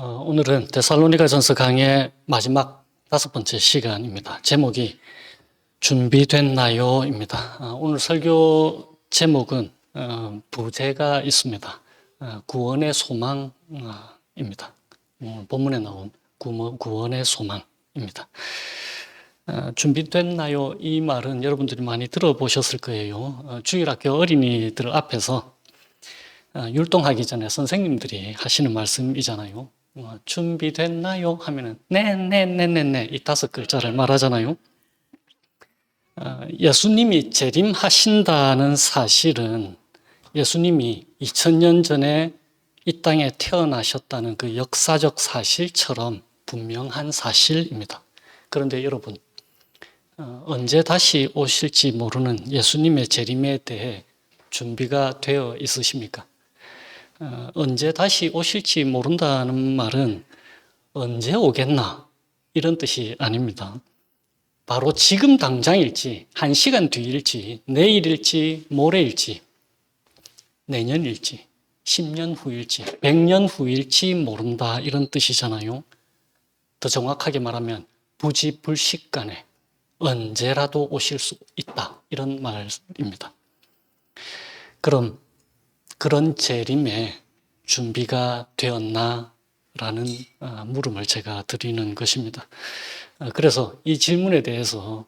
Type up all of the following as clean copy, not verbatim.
오늘은 데살로니가전서 강의 마지막 5번째 시간입니다. 제목이 준비됐나요?입니다. 오늘 설교 제목은 부제가 있습니다. 구원의 소망입니다. 본문에 나온 구원의 소망입니다. 준비됐나요? 이 말은 여러분들이 많이 들어보셨을 거예요. 주일학교 어린이들 앞에서 율동하기 전에 선생님들이 하시는 말씀이잖아요. 준비됐나요? 하면은 네 이 5글자를 말하잖아요. 예수님이 재림하신다는 사실은 예수님이 2000년 전에 이 땅에 태어나셨다는 그 역사적 사실처럼 분명한 사실입니다. 그런데 여러분, 언제 다시 오실지 모르는 예수님의 재림에 대해 준비가 되어 있으십니까? 언제 다시 오실지 모른다는 말은 언제 오겠나 이런 뜻이 아닙니다. 바로 지금 당장일지, 1시간 뒤일지, 내일일지, 모레일지, 내년일지, 10년 후일지, 100년 후일지 모른다 이런 뜻이잖아요. 더 정확하게 말하면 부지불식간에 언제라도 오실 수 있다 이런 말입니다. 그럼 그런 재림에 준비가 되었나? 라는 물음을 제가 드리는 것입니다. 그래서 이 질문에 대해서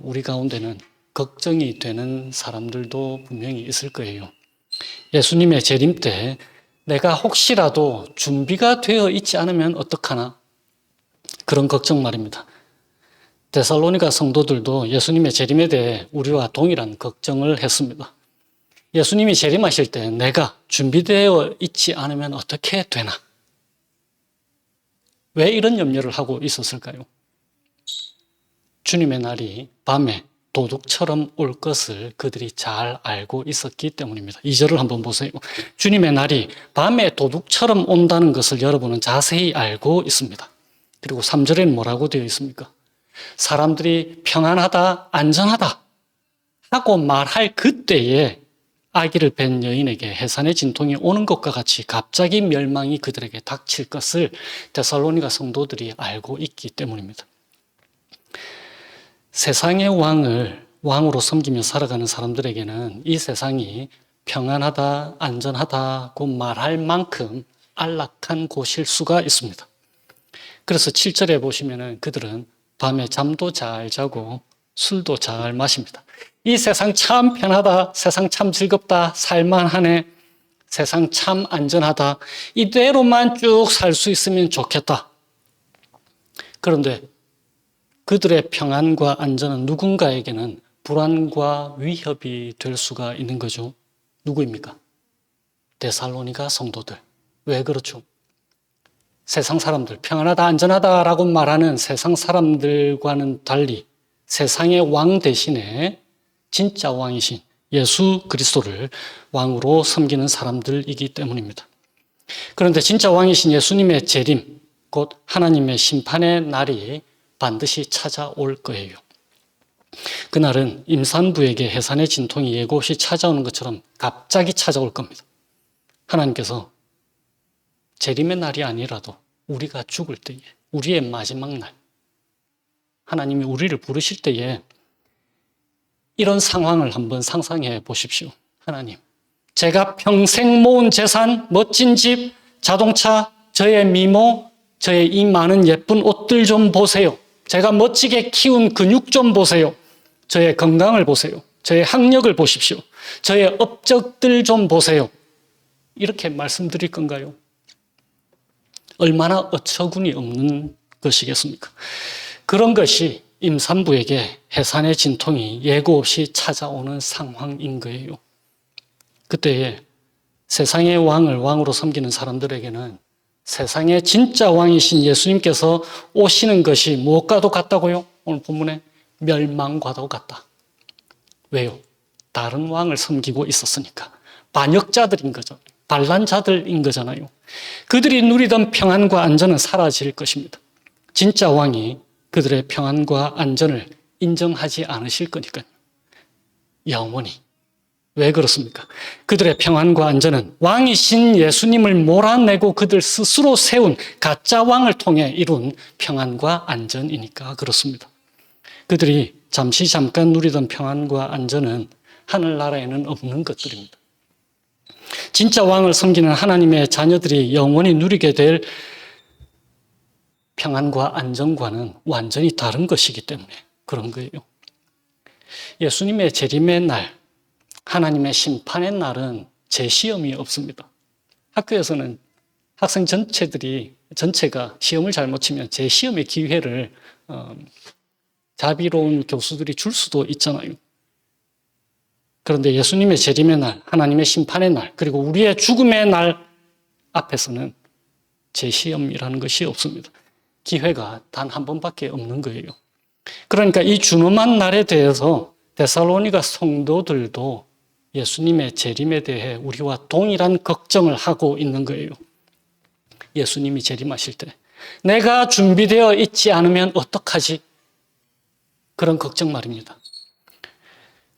우리 가운데는 걱정이 되는 사람들도 분명히 있을 거예요. 예수님의 재림 때 내가 혹시라도 준비가 되어 있지 않으면 어떡하나? 그런 걱정 말입니다. 데살로니가 성도들도 예수님의 재림에 대해 우리와 동일한 걱정을 했습니다. 예수님이 재림하실 때 내가 준비되어 있지 않으면 어떻게 되나? 왜 이런 염려를 하고 있었을까요? 주님의 날이 밤에 도둑처럼 올 것을 그들이 잘 알고 있었기 때문입니다. 2절을 한번 보세요. 주님의 날이 밤에 도둑처럼 온다는 것을 여러분은 자세히 알고 있습니다. 그리고 3절에는 뭐라고 되어 있습니까? 사람들이 평안하다, 안전하다 하고 말할 그때에 아기를 뵌 여인에게 해산의 진통이 오는 것과 같이 갑자기 멸망이 그들에게 닥칠 것을 데살로니가 성도들이 알고 있기 때문입니다. 세상의 왕으로 섬기며 살아가는 사람들에게는 이 세상이 평안하다, 안전하다고 말할 만큼 안락한 곳일 수가 있습니다. 그래서 7절에 보시면은 그들은 밤에 잠도 잘 자고 술도 잘 마십니다. 이 세상 참 편하다, 세상 참 즐겁다, 살만하네, 세상 참 안전하다, 이대로만 쭉 살 수 있으면 좋겠다. 그런데 그들의 평안과 안전은 누군가에게는 불안과 위협이 될 수가 있는 거죠. 누구입니까? 데살로니가 성도들. 왜 그렇죠? 세상 사람들, 평안하다, 안전하다라고 말하는 세상 사람들과는 달리 세상의 왕 대신에 진짜 왕이신 예수 그리스도를 왕으로 섬기는 사람들이기 때문입니다. 그런데 진짜 왕이신 예수님의 재림, 곧 하나님의 심판의 날이 반드시 찾아올 거예요. 그날은 임산부에게 해산의 진통이 예고 없이 찾아오는 것처럼 갑자기 찾아올 겁니다. 하나님께서 재림의 날이 아니라도 우리가 죽을 때에, 우리의 마지막 날, 하나님이 우리를 부르실 때에 이런 상황을 한번 상상해 보십시오. 하나님, 제가 평생 모은 재산, 멋진 집, 자동차, 저의 미모, 저의 이 많은 예쁜 옷들 좀 보세요. 제가 멋지게 키운 근육 좀 보세요. 저의 건강을 보세요. 저의 학력을 보십시오. 저의 업적들 좀 보세요. 이렇게 말씀드릴 건가요? 얼마나 어처구니 없는 것이겠습니까? 그런 것이 임산부에게 해산의 진통이 예고 없이 찾아오는 상황인 거예요. 그때에 세상의 왕을 왕으로 섬기는 사람들에게는 세상의 진짜 왕이신 예수님께서 오시는 것이 무엇과도 같다고요? 오늘 본문에 멸망과도 같다. 왜요? 다른 왕을 섬기고 있었으니까. 반역자들인 거죠. 반란자들인 거잖아요. 그들이 누리던 평안과 안전은 사라질 것입니다. 진짜 왕이 그들의 평안과 안전을 인정하지 않으실 거니까요. 영원히 왜 그렇습니까? 그들의 평안과 안전은 왕이신 예수님을 몰아내고 그들 스스로 세운 가짜 왕을 통해 이룬 평안과 안전이니까 그렇습니다. 그들이 잠깐 누리던 평안과 안전은 하늘나라에는 없는 것들입니다. 진짜 왕을 섬기는 하나님의 자녀들이 영원히 누리게 될 평안과 안전과는 완전히 다른 것이기 때문에 그런 거예요. 예수님의 재림의 날, 하나님의 심판의 날은 재시험이 없습니다. 학교에서는 학생 전체가 시험을 잘못 치면 재시험의 기회를 자비로운 교수들이 줄 수도 있잖아요. 그런데 예수님의 재림의 날, 하나님의 심판의 날, 그리고 우리의 죽음의 날 앞에서는 재시험이라는 것이 없습니다. 기회가 단 한 번밖에 없는 거예요. 그러니까 이 준엄한 날에 대해서 데살로니가 성도들도 예수님의 재림에 대해 우리와 동일한 걱정을 하고 있는 거예요. 예수님이 재림하실 때 내가 준비되어 있지 않으면 어떡하지? 그런 걱정 말입니다.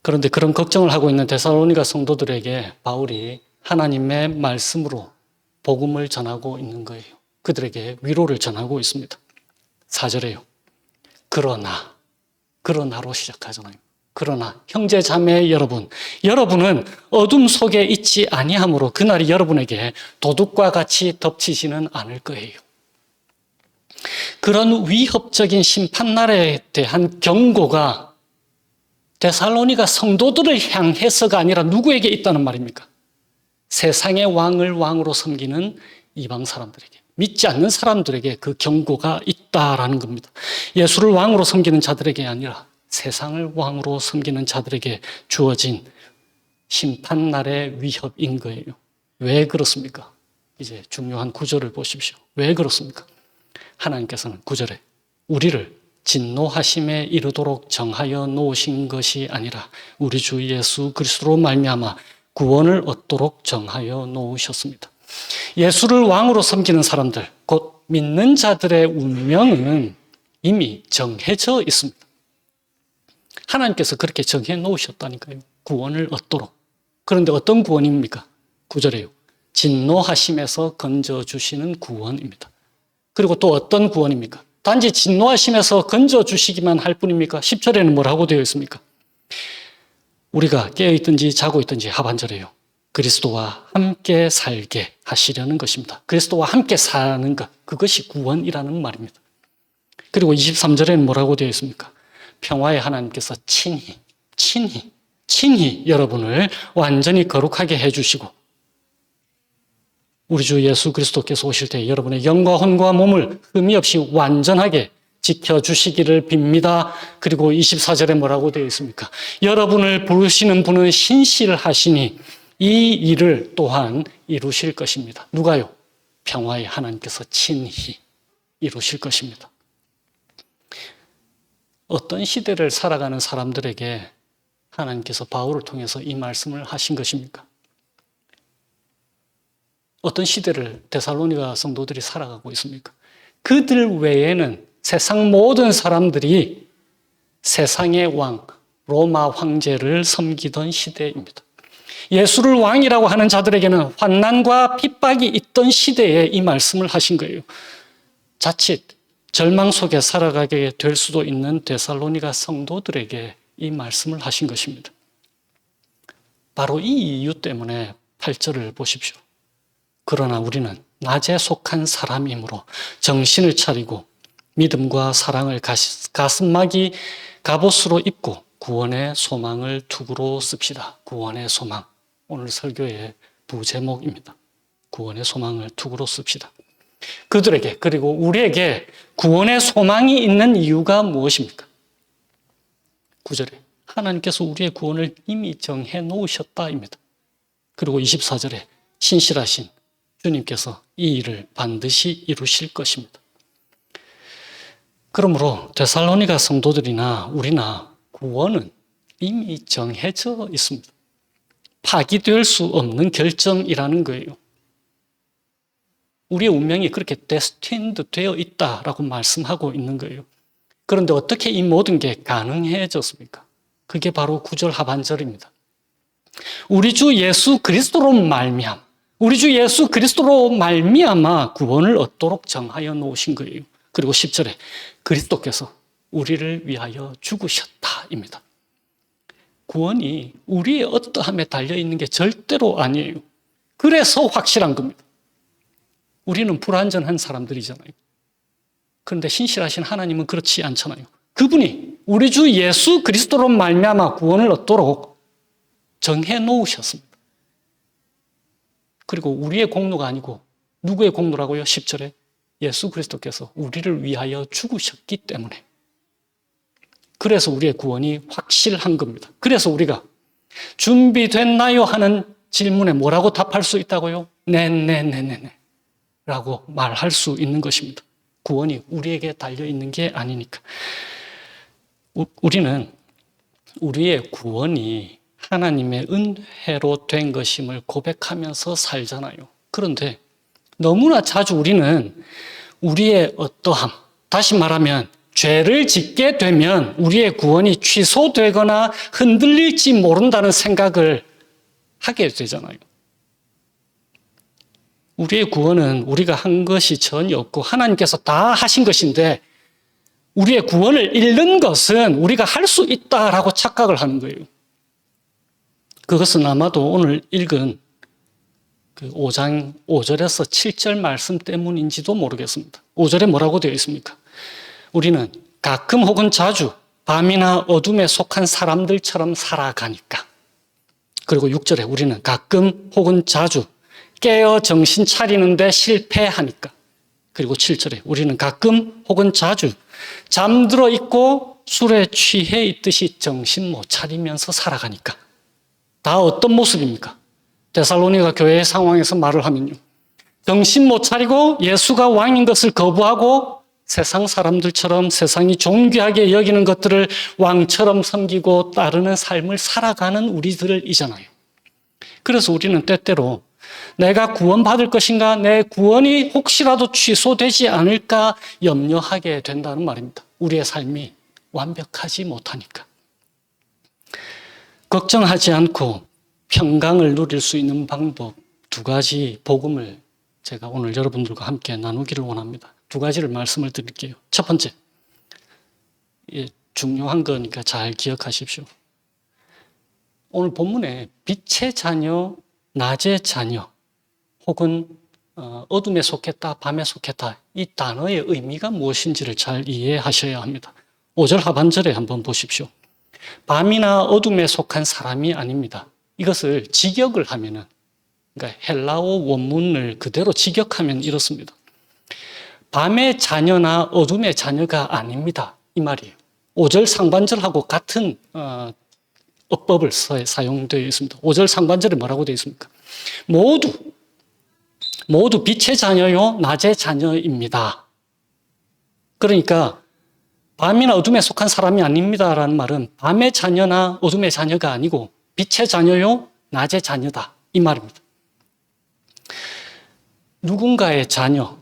그런데 그런 걱정을 하고 있는 데살로니가 성도들에게 바울이 하나님의 말씀으로 복음을 전하고 있는 거예요. 그들에게 위로를 전하고 있습니다. 4절에요. 그러나로 시작하잖아요. 그러나 형제 자매 여러분, 여러분은 어둠 속에 있지 아니하므로 그날이 여러분에게 도둑과 같이 덮치지는 않을 거예요. 그런 위협적인 심판날에 대한 경고가 데살로니가 성도들을 향해서가 아니라 누구에게 있다는 말입니까? 세상의 왕을 왕으로 섬기는 이방 사람들에게, 믿지 않는 사람들에게 그 경고가 있다라는 겁니다. 예수를 왕으로 섬기는 자들에게 아니라 세상을 왕으로 섬기는 자들에게 주어진 심판날의 위협인 거예요. 왜 그렇습니까? 이제 중요한 구절을 보십시오. 왜 그렇습니까? 하나님께서는 9절에 우리를 진노하심에 이르도록 정하여 놓으신 것이 아니라 우리 주 예수 그리스도로 말미암아 구원을 얻도록 정하여 놓으셨습니다. 예수를 왕으로 섬기는 사람들, 곧 믿는 자들의 운명은 이미 정해져 있습니다. 하나님께서 그렇게 정해 놓으셨다니까요. 구원을 얻도록. 그런데 어떤 구원입니까? 9절에요. 진노하심에서 건져주시는 구원입니다. 그리고 또 어떤 구원입니까? 단지 진노하심에서 건져주시기만 할 뿐입니까? 10절에는 뭐라고 되어 있습니까? 우리가 깨어있든지 자고 있든지 하반절에요. 그리스도와 함께 살게 하시려는 것입니다. 그리스도와 함께 사는 것, 그것이 구원이라는 말입니다. 그리고 23절에는 뭐라고 되어 있습니까? 평화의 하나님께서 친히 여러분을 완전히 거룩하게 해주시고 우리 주 예수 그리스도께서 오실 때 여러분의 영과 혼과 몸을 흠이 없이 완전하게 지켜주시기를 빕니다. 그리고 24절에 뭐라고 되어 있습니까? 여러분을 부르시는 분은 신실하시니 이 일을 또한 이루실 것입니다. 누가요? 평화의 하나님께서 친히 이루실 것입니다. 어떤 시대를 살아가는 사람들에게 하나님께서 바울을 통해서 이 말씀을 하신 것입니까? 어떤 시대를 데살로니가 성도들이 살아가고 있습니까? 그들 외에는 세상 모든 사람들이 세상의 왕, 로마 황제를 섬기던 시대입니다. 예수를 왕이라고 하는 자들에게는 환난과 핍박이 있던 시대에 이 말씀을 하신 거예요. 자칫 절망 속에 살아가게 될 수도 있는 데살로니가 성도들에게 이 말씀을 하신 것입니다. 바로 이 이유 때문에 8절을 보십시오. 그러나 우리는 낮에 속한 사람이므로 정신을 차리고 믿음과 사랑을 가슴막이 갑옷으로 입고 구원의 소망을 투구로 씁시다. 구원의 소망. 오늘 설교의 부제목입니다. 구원의 소망을 투구로 씁시다. 그들에게 그리고 우리에게 구원의 소망이 있는 이유가 무엇입니까? 9절에 하나님께서 우리의 구원을 이미 정해 놓으셨다입니다. 그리고 24절에 신실하신 주님께서 이 일을 반드시 이루실 것입니다. 그러므로 데살로니가 성도들이나 우리나 구원은 이미 정해져 있습니다. 파기될 수 없는 결정이라는 거예요. 우리의 운명이 그렇게 destined 되어 있다라고 말씀하고 있는 거예요. 그런데 어떻게 이 모든 게 가능해졌습니까? 그게 바로 9절 하반절입니다. 우리 주 예수 그리스도로 말미암아, 우리 주 예수 그리스도로 말미암아 구원을 얻도록 정하여 놓으신 거예요. 그리고 10절에 그리스도께서 우리를 위하여 죽으셨다입니다. 구원이 우리의 어떠함에 달려있는 게 절대로 아니에요. 그래서 확실한 겁니다. 우리는 불완전한 사람들이잖아요. 그런데 신실하신 하나님은 그렇지 않잖아요. 그분이 우리 주 예수 그리스도로 말미암아 구원을 얻도록 정해 놓으셨습니다. 그리고 우리의 공로가 아니고 누구의 공로라고요? 10절에 예수 그리스도께서 우리를 위하여 죽으셨기 때문에. 그래서 우리의 구원이 확실한 겁니다. 그래서 우리가 준비됐나요? 하는 질문에 뭐라고 답할 수 있다고요? 네 라고 말할 수 있는 것입니다. 구원이 우리에게 달려있는 게 아니니까. 우리는 우리의 구원이 하나님의 은혜로 된 것임을 고백하면서 살잖아요. 그런데 너무나 자주 우리는 우리의 어떠함, 다시 말하면 죄를 짓게 되면 우리의 구원이 취소되거나 흔들릴지 모른다는 생각을 하게 되잖아요. 우리의 구원은 우리가 한 것이 전혀 없고 하나님께서 다 하신 것인데 우리의 구원을 잃는 것은 우리가 할 수 있다라고 착각을 하는 거예요. 그것은 아마도 오늘 읽은 그 5장 5절에서 7절 말씀 때문인지도 모르겠습니다. 5절에 뭐라고 되어 있습니까? 우리는 가끔 혹은 자주 밤이나 어둠에 속한 사람들처럼 살아가니까. 그리고 6절에 우리는 가끔 혹은 자주 깨어 정신 차리는데 실패하니까. 그리고 7절에 우리는 가끔 혹은 자주 잠들어 있고 술에 취해 있듯이 정신 못 차리면서 살아가니까. 다 어떤 모습입니까? 데살로니가 교회의 상황에서 말을 하면요. 정신 못 차리고 예수가 왕인 것을 거부하고 세상 사람들처럼 세상이 존귀하게 여기는 것들을 왕처럼 섬기고 따르는 삶을 살아가는 우리들이잖아요. 그래서 우리는 때때로 내가 구원받을 것인가, 내 구원이 혹시라도 취소되지 않을까 염려하게 된다는 말입니다. 우리의 삶이 완벽하지 못하니까. 걱정하지 않고 평강을 누릴 수 있는 방법 2가지 복음을 제가 오늘 여러분들과 함께 나누기를 원합니다. 2가지를 말씀을 드릴게요. 첫 번째, 중요한 거니까 잘 기억하십시오. 오늘 본문에 빛의 자녀, 낮의 자녀 혹은 어둠에 속했다, 밤에 속했다 이 단어의 의미가 무엇인지를 잘 이해하셔야 합니다. 5절 하반절에 한번 보십시오. 밤이나 어둠에 속한 사람이 아닙니다. 이것을 직역을 하면은, 그러니까 헬라어 원문을 그대로 직역하면 이렇습니다. 밤의 자녀나 어둠의 자녀가 아닙니다. 이 말이에요. 5절 상반절하고 같은 어법을 사용되어 있습니다. 5절 상반절에 뭐라고 되어 있습니까? 모두 빛의 자녀요, 낮의 자녀입니다. 그러니까 밤이나 어둠에 속한 사람이 아닙니다라는 말은 밤의 자녀나 어둠의 자녀가 아니고 빛의 자녀요, 낮의 자녀다 이 말입니다. 누군가의 자녀,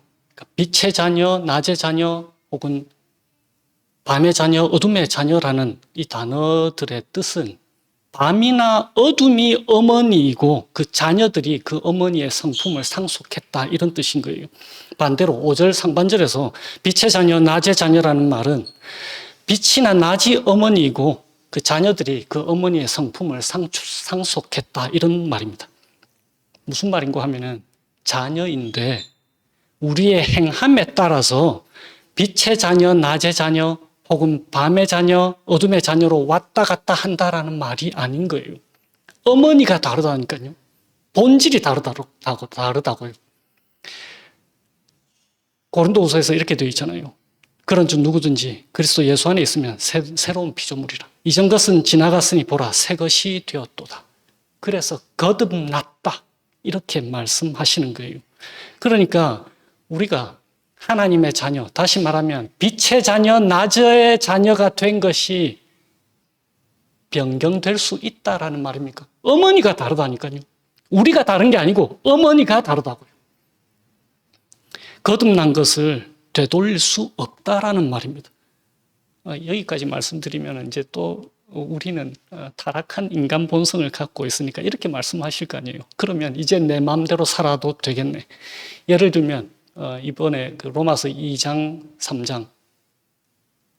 빛의 자녀, 낮의 자녀 혹은 밤의 자녀, 어둠의 자녀라는 이 단어들의 뜻은 밤이나 어둠이 어머니이고 그 자녀들이 그 어머니의 성품을 상속했다 이런 뜻인 거예요. 반대로 5절 상반절에서 빛의 자녀, 낮의 자녀라는 말은 빛이나 낮이 어머니이고 그 자녀들이 그 어머니의 성품을 상속했다 이런 말입니다. 무슨 말인가 하면은 자녀인데 우리의 행함에 따라서 빛의 자녀, 낮의 자녀 혹은 밤의 자녀, 어둠의 자녀로 왔다 갔다 한다라는 말이 아닌 거예요. 어머니가 다르다니까요. 본질이 다르다고요. 고린도후서에서 이렇게 되어 있잖아요. 그런즉 누구든지 그리스도 예수 안에 있으면 새로운 피조물이라. 이전 것은 지나갔으니 보라 새 것이 되었도다. 그래서 거듭났다. 이렇게 말씀하시는 거예요. 그러니까 우리가 하나님의 자녀, 다시 말하면 빛의 자녀, 낮의 자녀가 된 것이 변경될 수 있다라는 말입니까? 어머니가 다르다니까요. 우리가 다른 게 아니고 어머니가 다르다고요. 거듭난 것을 되돌릴 수 없다라는 말입니다. 여기까지 말씀드리면 이제 또 우리는 타락한 인간 본성을 갖고 있으니까 이렇게 말씀하실 거 아니에요. 그러면 이제 내 마음대로 살아도 되겠네. 예를 들면 이번에 그 로마서 2장, 3장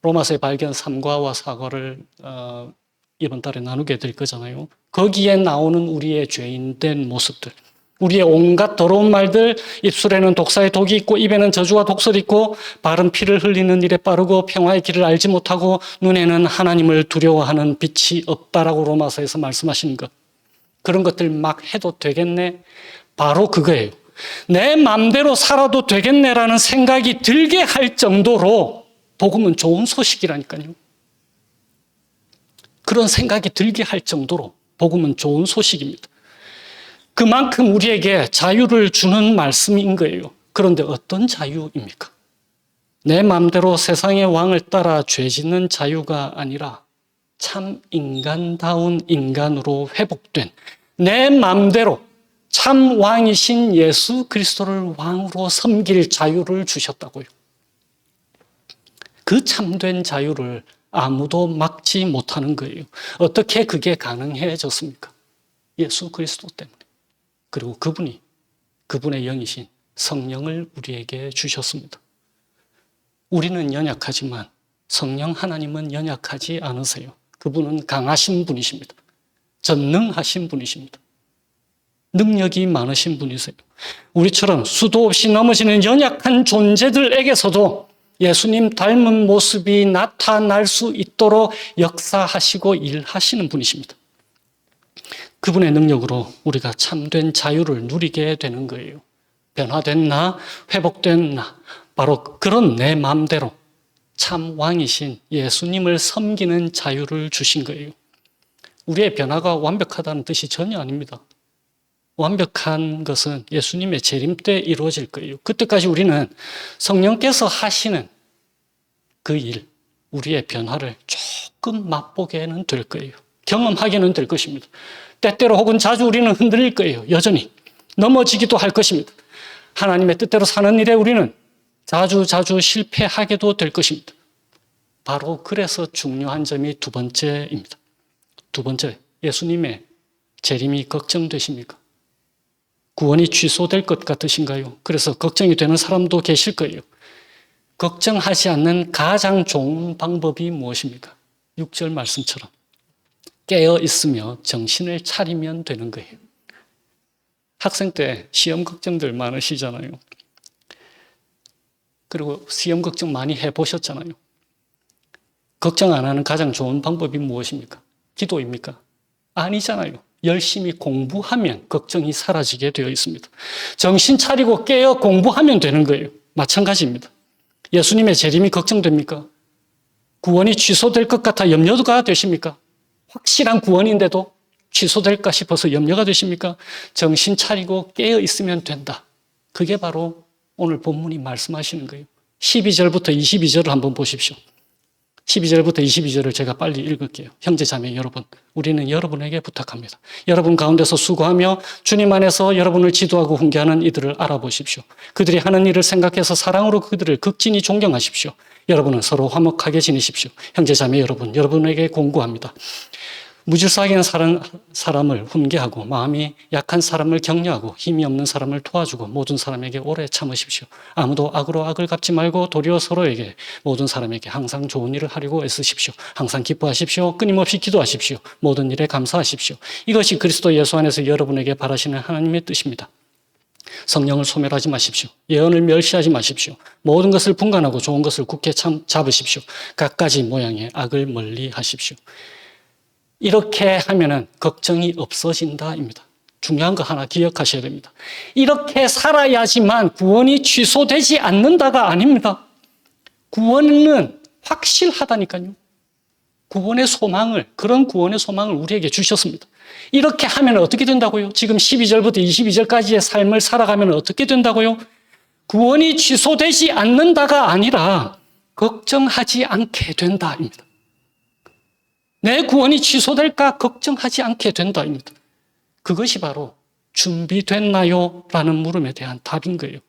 로마서의 발견 3과와 4과를 이번 달에 나누게 될 거잖아요. 거기에 나오는 우리의 죄인된 모습들, 우리의 온갖 더러운 말들, 입술에는 독사의 독이 있고 입에는 저주와 독설이 있고 발은 피를 흘리는 일에 빠르고 평화의 길을 알지 못하고 눈에는 하나님을 두려워하는 빛이 없다라고 로마서에서 말씀하시는 것. 그런 것들 막 해도 되겠네? 바로 그거예요. 내 마음대로 살아도 되겠네라는 생각이 들게 할 정도로 복음은 좋은 소식이라니까요. 그런 생각이 들게 할 정도로 복음은 좋은 소식입니다. 그만큼 우리에게 자유를 주는 말씀인 거예요. 그런데 어떤 자유입니까? 내 마음대로 세상의 왕을 따라 죄짓는 자유가 아니라 참 인간다운 인간으로 회복된 내 마음대로 참 왕이신 예수 그리스도를 왕으로 섬길 자유를 주셨다고요. 그 참된 자유를 아무도 막지 못하는 거예요. 어떻게 그게 가능해졌습니까? 예수 그리스도 때문에. 그리고 그분의 영이신 성령을 우리에게 주셨습니다. 우리는 연약하지만 성령 하나님은 연약하지 않으세요. 그분은 강하신 분이십니다. 전능하신 분이십니다. 능력이 많으신 분이세요. 우리처럼 수도 없이 넘어지는 연약한 존재들에게서도 예수님 닮은 모습이 나타날 수 있도록 역사하시고 일하시는 분이십니다. 그분의 능력으로 우리가 참된 자유를 누리게 되는 거예요. 변화된 나, 회복된 나, 바로 그런 내 마음대로 참 왕이신 예수님을 섬기는 자유를 주신 거예요. 우리의 변화가 완벽하다는 뜻이 전혀 아닙니다. 완벽한 것은 예수님의 재림 때 이루어질 거예요. 그때까지 우리는 성령께서 하시는 그 일, 우리의 변화를 조금 맛보게는 될 거예요. 경험하게는 될 것입니다. 때때로 혹은 자주 우리는 흔들릴 거예요. 여전히 넘어지기도 할 것입니다. 하나님의 뜻대로 사는 일에 우리는 자주 실패하게도 될 것입니다. 바로 그래서 중요한 점이 두 번째입니다. 두 번째, 예수님의 재림이 걱정되십니까? 구원이 취소될 것 같으신가요? 그래서 걱정이 되는 사람도 계실 거예요. 걱정하지 않는 가장 좋은 방법이 무엇입니까? 6절 말씀처럼 깨어 있으며 정신을 차리면 되는 거예요. 학생 때 시험 걱정들 많으시잖아요. 그리고 시험 걱정 많이 해보셨잖아요. 걱정 안 하는 가장 좋은 방법이 무엇입니까? 기도입니까? 아니잖아요. 열심히 공부하면 걱정이 사라지게 되어 있습니다. 정신 차리고 깨어 공부하면 되는 거예요. 마찬가지입니다. 예수님의 재림이 걱정됩니까? 구원이 취소될 것 같아 염려가 되십니까? 확실한 구원인데도 취소될까 싶어서 염려가 되십니까? 정신 차리고 깨어 있으면 된다. 그게 바로 오늘 본문이 말씀하시는 거예요. 12절부터 22절을 한번 보십시오. 12절부터 22절을 제가 빨리 읽을게요. 형제 자매 여러분, 우리는 여러분에게 부탁합니다. 여러분 가운데서 수고하며 주님 안에서 여러분을 지도하고 훈계하는 이들을 알아보십시오. 그들이 하는 일을 생각해서 사랑으로 그들을 극진히 존경하십시오. 여러분은 서로 화목하게 지내십시오. 형제 자매 여러분, 여러분에게 공고합니다. 무질서하게 사람을 훈계하고 마음이 약한 사람을 격려하고 힘이 없는 사람을 도와주고 모든 사람에게 오래 참으십시오. 아무도 악으로 악을 갚지 말고 도리어 서로에게 모든 사람에게 항상 좋은 일을 하려고 애쓰십시오. 항상 기뻐하십시오. 끊임없이 기도하십시오. 모든 일에 감사하십시오. 이것이 그리스도 예수 안에서 여러분에게 바라시는 하나님의 뜻입니다. 성령을 소멸하지 마십시오. 예언을 멸시하지 마십시오. 모든 것을 분간하고 좋은 것을 굳게 잡으십시오. 갖가지 모양의 악을 멀리 하십시오. 이렇게 하면은 걱정이 없어진다입니다. 중요한 거 하나 기억하셔야 됩니다. 이렇게 살아야지만 구원이 취소되지 않는다가 아닙니다. 구원은 확실하다니까요. 그런 구원의 소망을 우리에게 주셨습니다. 이렇게 하면 어떻게 된다고요? 지금 12절부터 22절까지의 삶을 살아가면 어떻게 된다고요? 구원이 취소되지 않는다가 아니라 걱정하지 않게 된다입니다. 내 구원이 취소될까 걱정하지 않게 된다입니다. 그것이 바로 준비됐나요? 라는 물음에 대한 답인 거예요.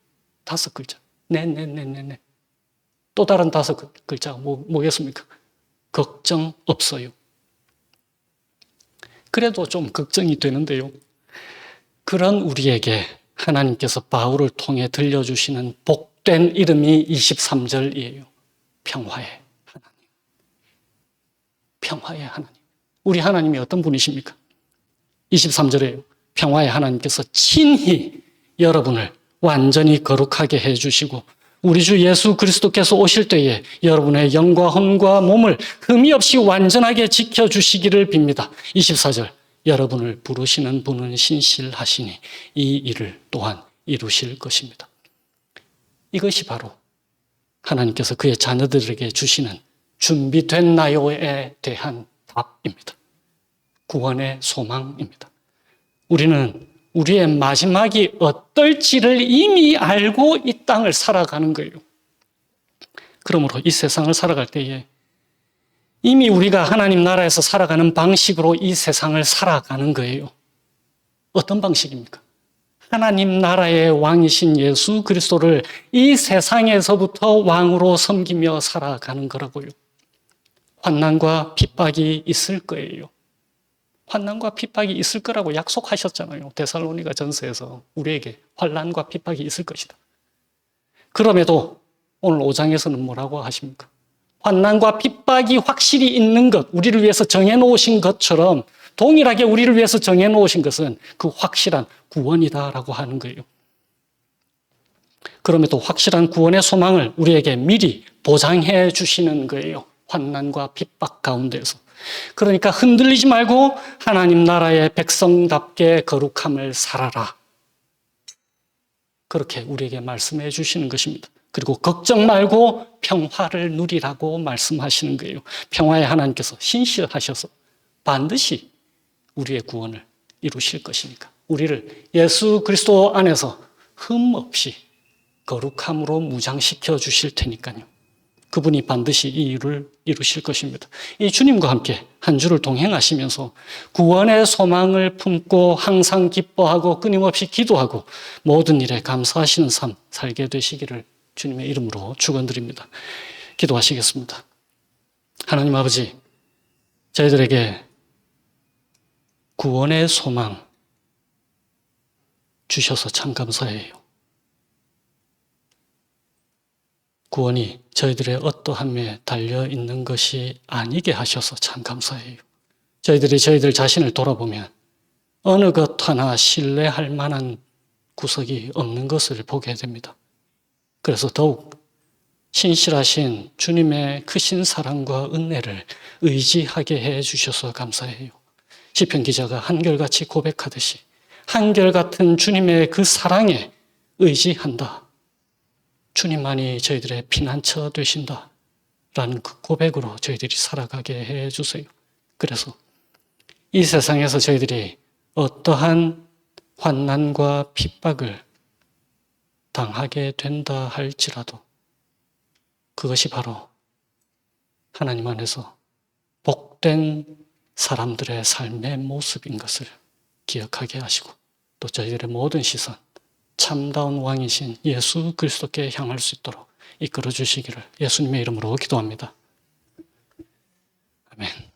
5글자. 네. 또 다른 5글자 뭐겠습니까? 걱정 없어요. 그래도 좀 걱정이 되는데요. 그런 우리에게 하나님께서 바울을 통해 들려주시는 복된 이름이 23절이에요. 평화의 하나님. 평화의 하나님. 우리 하나님이 어떤 분이십니까? 23절에요. 평화의 하나님께서 친히 여러분을 완전히 거룩하게 해주시고 우리 주 예수 그리스도께서 오실 때에 여러분의 영과 혼과 몸을 흠이 없이 완전하게 지켜주시기를 빕니다. 24절. 여러분을 부르시는 분은 신실하시니 이 일을 또한 이루실 것입니다. 이것이 바로 하나님께서 그의 자녀들에게 주시는 준비된 나요에 대한 답입니다. 구원의 소망입니다. 우리는 우리의 마지막이 어떨지를 이미 알고 이 땅을 살아가는 거예요. 그러므로 이 세상을 살아갈 때에 이미 우리가 하나님 나라에서 살아가는 방식으로 이 세상을 살아가는 거예요. 어떤 방식입니까? 하나님 나라의 왕이신 예수 그리스도를 이 세상에서부터 왕으로 섬기며 살아가는 거라고요. 환난과 핍박이 있을 거예요. 환난과 핍박이 있을 거라고 약속하셨잖아요. 데살로니가 전서에서 우리에게 환난과 핍박이 있을 것이다. 그럼에도 오늘 5장에서는 뭐라고 하십니까? 환난과 핍박이 확실히 있는 것, 우리를 위해서 정해놓으신 것처럼 동일하게 우리를 위해서 정해놓으신 것은 그 확실한 구원이다라고 하는 거예요. 그럼에도 확실한 구원의 소망을 우리에게 미리 보장해 주시는 거예요. 환난과 핍박 가운데서. 그러니까 흔들리지 말고 하나님 나라의 백성답게 거룩함을 살아라. 그렇게 우리에게 말씀해 주시는 것입니다. 그리고 걱정 말고 평화를 누리라고 말씀하시는 거예요. 평화의 하나님께서 신실하셔서 반드시 우리의 구원을 이루실 것이니까 우리를 예수 그리스도 안에서 흠 없이 거룩함으로 무장시켜 주실 테니까요. 그분이 반드시 이 일을 이루실 것입니다. 이 주님과 함께 한 주를 동행하시면서 구원의 소망을 품고 항상 기뻐하고 끊임없이 기도하고 모든 일에 감사하시는 삶 살게 되시기를 주님의 이름으로 축원드립니다. 기도하시겠습니다. 하나님 아버지, 저희들에게 구원의 소망 주셔서 참 감사해요. 구원이 저희들의 어떠함에 달려있는 것이 아니게 하셔서 참 감사해요. 저희들이 저희들 자신을 돌아보면 어느 것 하나 신뢰할 만한 구석이 없는 것을 보게 됩니다. 그래서 더욱 신실하신 주님의 크신 사랑과 은혜를 의지하게 해 주셔서 감사해요. 시편 기자가 한결같이 고백하듯이 한결같은 주님의 그 사랑에 의지한다. 주님만이 저희들의 피난처 되신다. 라는 그 고백으로 저희들이 살아가게 해 주세요. 그래서 이 세상에서 저희들이 어떠한 환난과 핍박을 당하게 된다 할지라도 그것이 바로 하나님 안에서 복된 사람들의 삶의 모습인 것을 기억하게 하시고 또 저희들의 모든 시선 참다운 왕이신 예수 그리스도께 향할 수 있도록 이끌어 주시기를 예수님의 이름으로 기도합니다. 아멘.